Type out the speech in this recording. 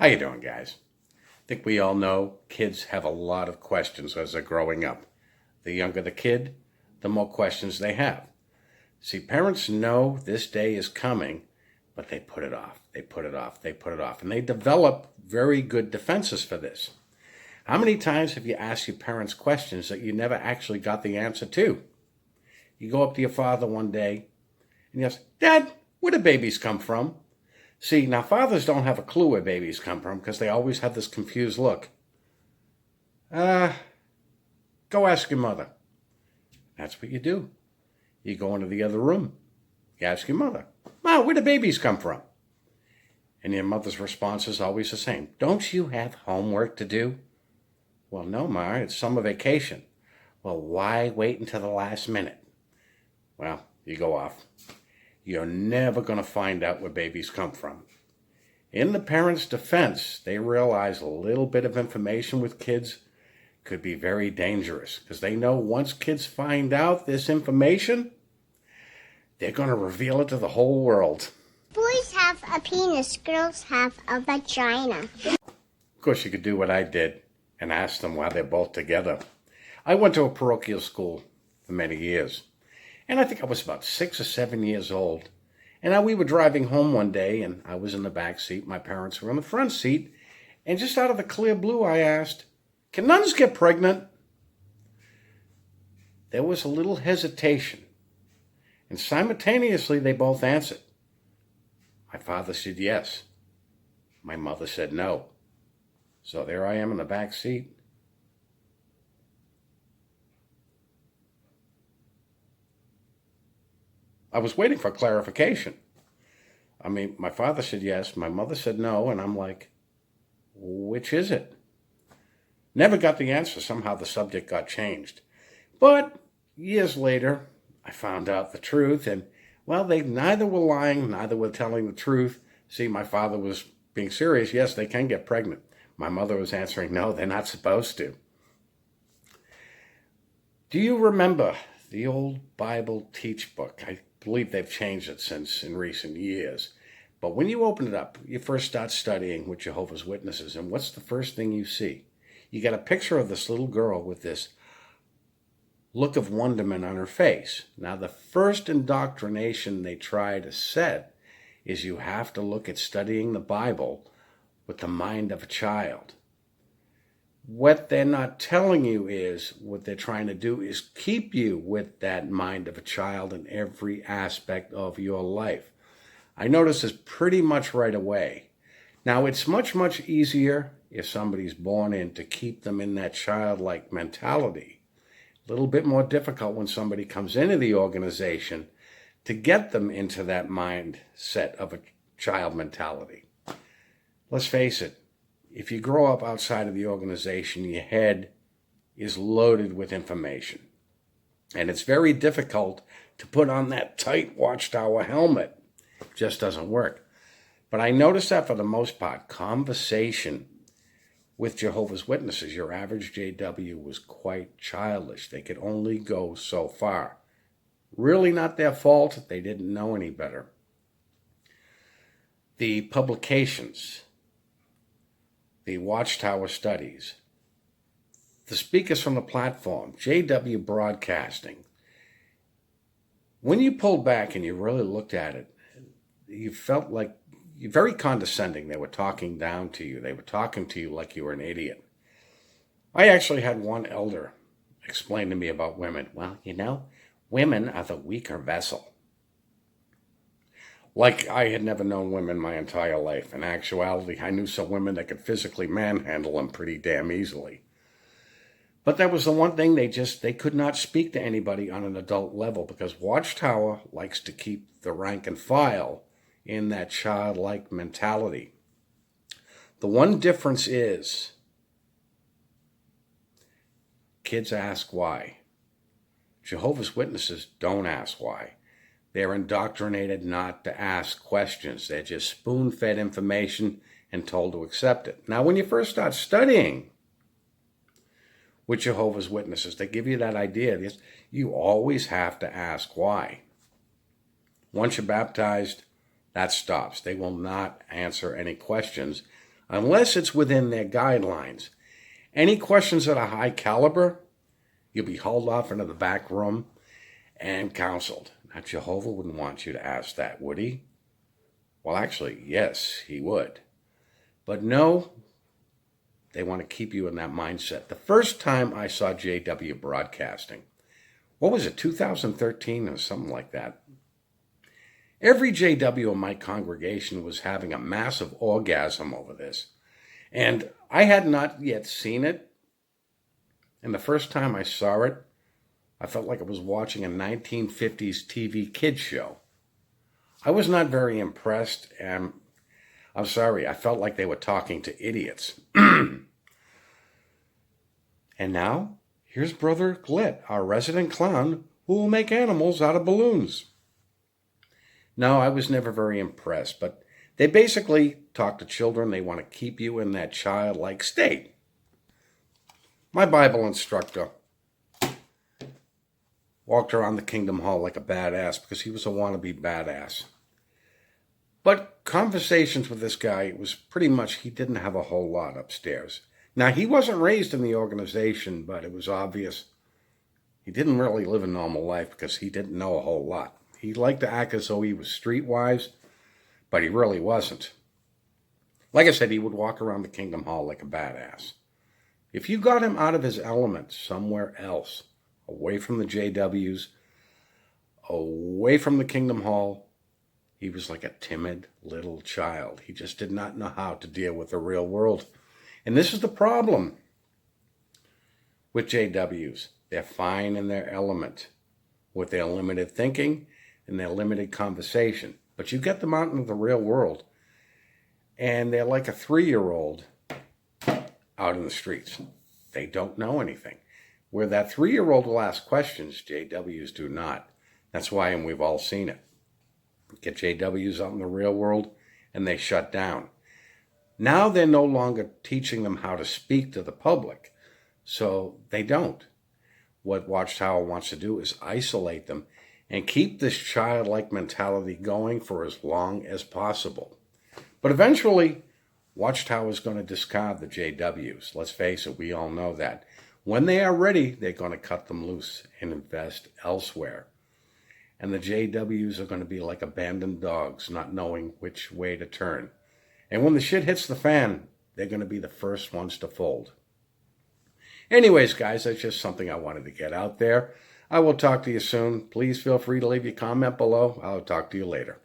How you doing, guys? I think we all know kids have a lot of questions as they're growing up. The younger the kid, the more questions they have. See, parents know this day is coming, but they put it off. They put it off. They put it off. And they develop very good defenses for this. How many times have you asked your parents questions that you never actually got the answer to? You go up to your father one day and you ask, "Dad, where do babies come from?" See, now fathers don't have a clue where babies come from because they always have this confused look. Go ask your mother. That's what you do. You go into the other room. You ask your mother, "Ma, where do babies come from?" And your mother's response is always the same. "Don't you have homework to do?" "Well, no, Ma, it's summer vacation." "Well, why wait until the last minute?" Well, you go off. You're never going to find out where babies come from. In the parents' defense, they realize a little bit of information with kids could be very dangerous because they know once kids find out this information, they're going to reveal it to the whole world. Boys have a penis, girls have a vagina. Of course, you could do what I did and ask them while they're both together. I went to a parochial school for many years. And I think I was about 6 or 7 years old. And we were driving home one day, and I was in the back seat. My parents were in the front seat. And just out of the clear blue, I asked, "Can nuns get pregnant?" There was a little hesitation. And simultaneously, they both answered. My father said yes. My mother said no. So there I am in the back seat. I was waiting for clarification. I mean, my father said yes, my mother said no, and I'm like, which is it? Never got the answer. Somehow the subject got changed. But years later, I found out the truth, and, well, they neither were lying, neither were telling the truth. See, my father was being serious. Yes, they can get pregnant. My mother was answering, no, they're not supposed to. Do you remember the old Bible teach book? I believe they've changed it since in recent years. But when you open it up, you first start studying with Jehovah's Witnesses, and what's the first thing you see? You get a picture of this little girl with this look of wonderment on her face. Now, the first indoctrination they try to set is you have to look at studying the Bible with the mind of a child. What they're not telling you is, what they're trying to do is keep you with that mind of a child in every aspect of your life. I notice this pretty much right away. Now, it's much, much easier if somebody's born in to keep them in that childlike mentality. A little bit more difficult when somebody comes into the organization to get them into that mindset of a child mentality. Let's face it. If you grow up outside of the organization, your head is loaded with information. And it's very difficult to put on that tight watchtower helmet. It just doesn't work. But I noticed that for the most part, conversation with Jehovah's Witnesses, your average JW was quite childish. They could only go so far. Really not their fault. They didn't know any better. The publications, the Watchtower studies, the speakers from the platform, JW Broadcasting. When you pulled back and you really looked at it, you felt like you're very condescending. They were talking down to you. They were talking to you like you were an idiot. I actually had one elder explain to me about women. Well, women are the weaker vessel. Like I had never known women my entire life. In actuality, I knew some women that could physically manhandle them pretty damn easily. But that was the one thing they could not speak to anybody on an adult level because Watchtower likes to keep the rank and file in that childlike mentality. The one difference is kids ask why. Jehovah's Witnesses don't ask why. They're indoctrinated not to ask questions. They're just spoon-fed information and told to accept it. Now, when you first start studying with Jehovah's Witnesses, they give you that idea. You always have to ask why. Once you're baptized, that stops. They will not answer any questions unless it's within their guidelines. Any questions at a high caliber, you'll be hauled off into the back room and counseled. Now, Jehovah wouldn't want you to ask that, would he? Well, actually, yes, he would. But no, they want to keep you in that mindset. The first time I saw JW broadcasting, what was it, 2013 or something like that? Every JW in my congregation was having a massive orgasm over this. And I had not yet seen it. And the first time I saw it, I felt like I was watching a 1950s TV kids show. I was not very impressed, and I'm sorry, I felt like they were talking to idiots. And now, here's Brother Glit, our resident clown, who will make animals out of balloons. No, I was never very impressed, but they basically talk to children. They want to keep you in that childlike state. My Bible instructor walked around the Kingdom Hall like a badass because he was a wannabe badass. But conversations with this guy was pretty much, he didn't have a whole lot upstairs. Now, he wasn't raised in the organization, but it was obvious he didn't really live a normal life because he didn't know a whole lot. He liked to act as though he was streetwise, but he really wasn't. Like I said, he would walk around the Kingdom Hall like a badass. If you got him out of his element somewhere else, away from the JWs, away from the Kingdom Hall, he was like a timid little child. He just did not know how to deal with the real world. And this is the problem with JWs. They're fine in their element with their limited thinking and their limited conversation. But you get them out into the real world, and they're like a 3-year-old out in the streets. They don't know anything. Where that 3-year-old will ask questions, JWs do not. That's why, and we've all seen it. Get JWs out in the real world, and they shut down. Now they're no longer teaching them how to speak to the public, so they don't. What Watchtower wants to do is isolate them and keep this childlike mentality going for as long as possible. But eventually, Watchtower is going to discard the JWs. Let's face it, we all know that. When they are ready, they're going to cut them loose and invest elsewhere. And the JWs are going to be like abandoned dogs, not knowing which way to turn. And when the shit hits the fan, they're going to be the first ones to fold. Anyways, guys, that's just something I wanted to get out there. I will talk to you soon. Please feel free to leave your comment below. I'll talk to you later.